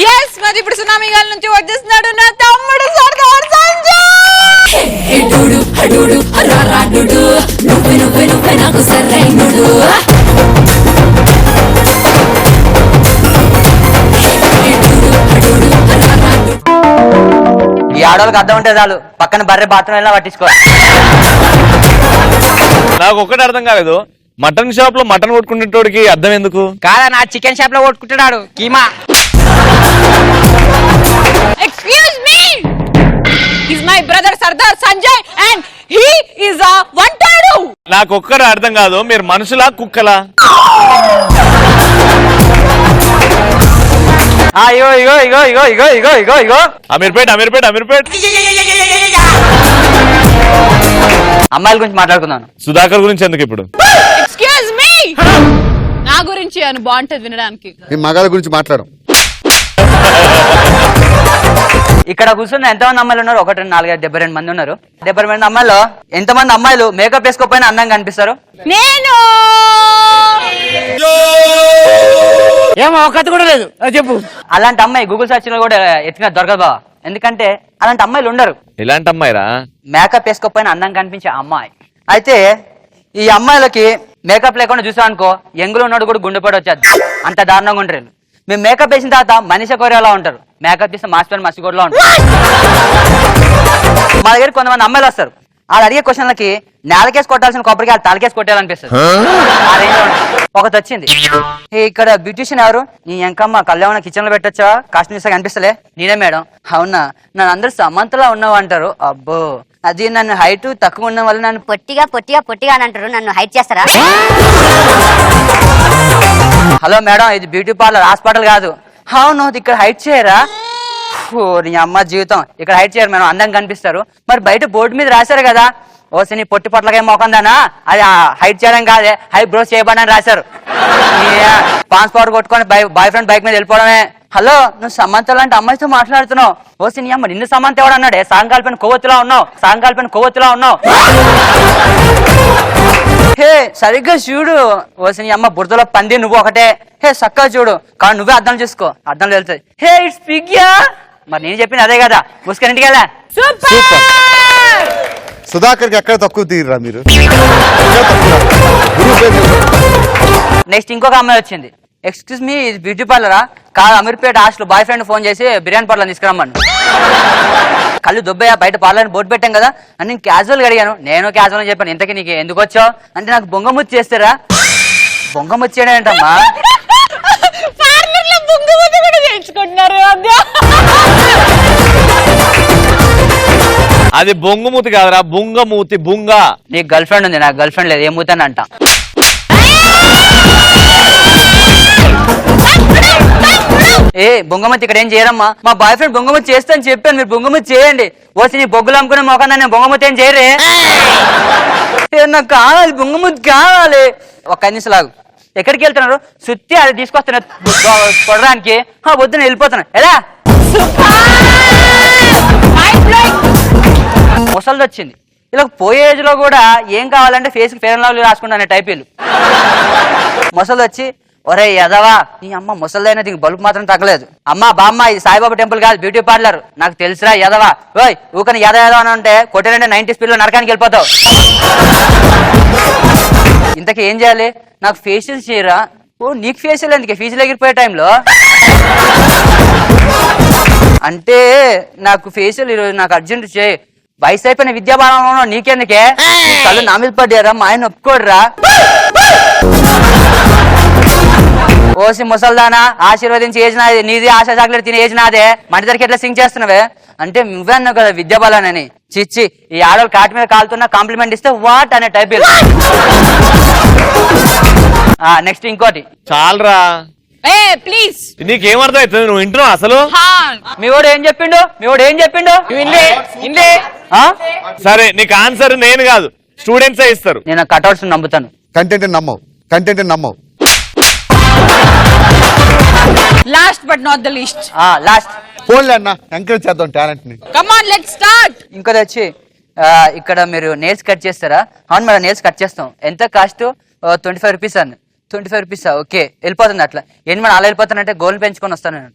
yes మరి ఇప్పుడు tsunami గాల నుంచి వచ్చేస్తున్నాడు నా తమ్ముడు సర్దార్ సంజయ్ హడుడు హడుడు హరారాడుడు నువ్వే నువ్వే నువ్వే నాకు సరైనడు ఈ ఆడవాళ్ళకి అర్థం ఉంటే చాలు పక్కన బర్రె బాత్రూమ్ వెళ్ళినా పట్టించుకోవాలి. నాకు ఒక్కటి అర్థం కాలేదు, మటన్ షాప్ లో మటన్ కొట్టుకునేటోడికి అర్థం ఎందుకు? కాదా నా చికెన్ షాప్ లో కొట్టుకుంటున్నాడు keema. Excuse me his my brother Sardar Sanjay and he is a వంటాడు. నాకు ఒక్కటి అర్థం కాదు, మీరు మనుషులా కుక్కలా? ఇగో ఇగో ఇగో ఇగో ఇగో ఇగో ఇగో ఇగో అమీర్పేట్ అమీర్పేట్ అమీర్పేట్. అమ్మాయిల గురించి మాట్లాడుకున్నాను. సుధాకర్ గురించి ఎందుకు ఇప్పుడు? ఎక్స్క్యూజ్ మీ నా గురించి అని బాగుంటది వినడానికి. మీ మగాళ్ళ గురించి మాట్లాడు. ఇక్కడ కూర్చున్న ఎంతమంది అమ్మాయిలు ఉన్నారు? 1 2 4 5 72 మంది ఉన్నారు. 72 మంది అమ్మాయిలో ఎంతమంది అమ్మాయిలు మేకప్ వేసుకోకపోయినా అందంగా కనిపిస్తారు? నేను ఏమో ఒక్కటి కూడా లేదు చెప్పు. అలాంటి అమ్మాయి గూగుల్ సెర్చ్ లో కూడా ఎత్తిన దొరకదు బావ. ఎందుకంటే అలాంటి అమ్మాయిలు ఉండరు. ఇలాంటి అమ్మాయిరా? మేకప్ వేసుకోకపోయినా అందంగా కనిపించే అమ్మాయి. అయితే ఈ అమ్మాయిలకి మేకప్ లేకుండా చూసాం అనుకో, ఎంగులో ఉన్నాడు కూడా గుండెపడి వచ్చేది, అంత దారుణంగా ఉంటారు. మేము మేకప్ వేసిన తర్వాత మనిషి కొరేలా ఉంటారు, మేకప్ తీస్తే మాస్టర్ మసిగోడలో ఉంటారు. మా దగ్గర కొంతమంది అమ్మాయిలు వస్తారు, వాళ్ళు అడిగే క్వశ్చన్లకి నేలకేసి కొట్టాల్సిన కొబ్బరికి వాళ్ళు తలకేసి కొట్టాలనిపిస్తుంది. ఒకటి వచ్చింది, ఇక్కడ బ్యూటిషియన్ ఎవరు? నీ ఎంకమ్మ కళ్యాణ కిచెన్ లో పెట్టొచ్చా, కాస్ట్యూమ్ చూసా కనిపిస్తలే. నేనే మేడం. అవునా, నన్ను అందరూ సమంతలా ఉన్నావు అంటారు. అబ్బో అది నన్ను హైట్ తక్కువ ఉన్న వల్ల నన్ను పొట్టిగా పొట్టిగా పొట్టిగా అని అంటారు, నన్ను హైట్ చేస్తారా? హలో మేడం, ఇది బ్యూటీ పార్లర్ హాస్పిటల్ కాదు. అవును, ఇక్కడ హైట్ చేయరా? నీ అమ్మ జీవితం, ఇక్కడ హైట్ చేయరు మేడం, అందంగా కనిపిస్తారు. మరి బయట బోర్డు మీద రాశారు కదా, ఓసి నీ పొట్టి పొట్లకేం మోకందానా, అది హైట్ చేయడం కాదే, హై బ్రోస్ చేయబడని రాశారు. పాస్పోర్ట్ కొట్టుకొని బాయ్ ఫ్రెండ్ బైక్ మీద వెళ్ళిపోవడమే. హలో, నువ్వు సమంత లాంటి అమ్మాయితో మాట్లాడుతున్నావు. ఓసి నీ అమ్మ, నిన్ను సమంత ఎవడు అన్నాడే? సాయంకాలపైన కొవ్వొత్తులా ఉన్నావు, సాయంకాలపైన కొవ్వొత్తులా ఉన్నావు. హే సరిగ్గా చూడు. ఓసి నీ అమ్మ బురదలో పంది నువ్వు ఒకటే. హే చక్కగా చూడు, కానీ నువ్వే అర్థం చేసుకో, అర్థం వెళ్తుంది. హే ఇట్స్ పిగ్యా. మరి నేను చెప్పింది అదే కదా, ముసుకొని ఇంటికి వెళ్ళా. సుధాకర్కి ఎక్కడ తక్కువ తీరురా మీరు? నెక్స్ట్ ఇంకొక అమ్మాయి వచ్చింది. ఎక్స్క్యూజ్ మీ, ఇది బ్యూటీ పార్లరా? కాదు, Ameerpet hostel boy friend phone చేసి బిర్యానీ పార్లర్ తీసుకురమ్మను. కళ్ళు దుబ్బయ్యా, బయట పార్లర్ బోర్డు పెట్టాం కదా అని నేను క్యాజువల్గా అడిగాను. నేను క్యాజువల్ అని చెప్పాను. ఇంతకీ నీకు ఎందుకు వచ్చావు అంటే, నాకు బొంగముచ్చి చేస్తారా. బొంగముచ్చి చేయడం ఏంటమ్మా? అది బొంగుమూతి కాదురా, బుంగమూతి. బుంగ. నీకు గర్ల్ ఫ్రెండ్ ఉంది, నాకు గర్ల్ ఫ్రెండ్ లేదు, ఏం మూతాను అంట. ఏ బొంగమతి ఇక్కడ ఏం చేయరమ్మా, మా బాయ్ ఫ్రెండ్ బొంగమతి చేస్తా అని చెప్పాను, మీరు బొంగమతి చేయండి. వచ్చి నీ బొగ్గులు అమ్ముకునే మొఖం నేను బొంగమతి ఏం చేయరే. నాకు కావాలి, బొంగమతి కావాలి. ఒక కనీసం లాగు. ఎక్కడికి వెళ్తున్నారు? సుత్తి అది తీసుకొస్తున్నా కొడడానికి. వద్దు, నేను వెళ్ళిపోతున్నా. ఎలా ముసలిది వచ్చింది. ఇలా పోయే ఏజ్ లో కూడా ఏం కావాలంటే ఫేస్ కి ఫేర్ అండ్ లవ్లీ రాసుకుంటాను టైప్ వీళ్ళు. ముసలిది వచ్చి, ఒరే యదవా, నీ అమ్మ ముసలిదైనా దీనికి బల్బు మాత్రం తగ్గలేదు. అమ్మా బామ్మ, ఇది సాయిబాబా టెంపుల్ కాదు, బ్యూటీ పార్లర్. నాకు తెలుసురా యదవా. ఓయ్ ఊకని యదవ అని అంటే కొట్టారంటే 90 స్పీడ్ లో నరకానికి వెళ్ళిపోతావు. ఇంతకీ ఏం చేయాలి? నాకు ఫేషియల్ చేయరా. ఓ నీకు ఫేషియల్ ఎందుకే, ఫీజులు ఎగిరిపోయే టైంలో అంటే నాకు ఫేషియల్ ఈరోజు నాకు అర్జెంట్ చేయి. వయసు అయిపోయిన విద్యాభారంలో నీకెందుకే? కళ్ళు నా మీద పడ్డారా, మా ఆయన ఒప్పుకోడరా. ఓసి ముసల్దానా, ఆశీర్వదించి ఏజ్ నాదే, నీది ఆశా చాక్లెట్ తినే ఏజ్ నాదే, మన దగ్గరికి ఎట్లా సింగ్ చేస్తున్నావే అంటే నువ్వే అన్నావు కదా విద్యాబాలనని. చిచ్చి, ఈ ఆడవాళ్ళు కాటి మీద కాలుతున్నా కాంప్లిమెంట్ ఇస్తే వాట్ అనే టైప్. నెక్స్ట్ ఇంకోటి. చాలరా ప్లీజ్, నీకేమర్థం అవుతుంది? నువ్వు వింటున్నావు అసలు? మీ వాడు ఏం చెప్పిండు? మీ వాడు ఏం చెప్పిండు? సరే, నీకు ఆన్సర్ నేను కాదు, స్టూడెంట్స్ ఇస్తారు. నేను కట్అవుట్స్ నమ్ముతాను. కంటెంట్ నమ్మవు, కంటెంట్ నమ్మవు. Last but not the least. Last ఫోన్లే అన్న, ఎంకరేజ్ చేద్దాం టాలెంట్ ని. Come on, let's start. ఇంకోది వచ్చి, ఇక్కడ మీరు నేల్స్ కట్ చేస్తారా? అవును మేడం, నేల్స్ కట్ చేస్తాం. ఎంత కాస్ట్? 25 రూపీస్ అన్న. 25 రూపీసా? ఓకే, వెళ్ళిపోతుంది అట్లా. ఏంటి మేడం అలా వెళ్ళిపోతానంటే గోల్ని పెంచుకొని వస్తాను నేను.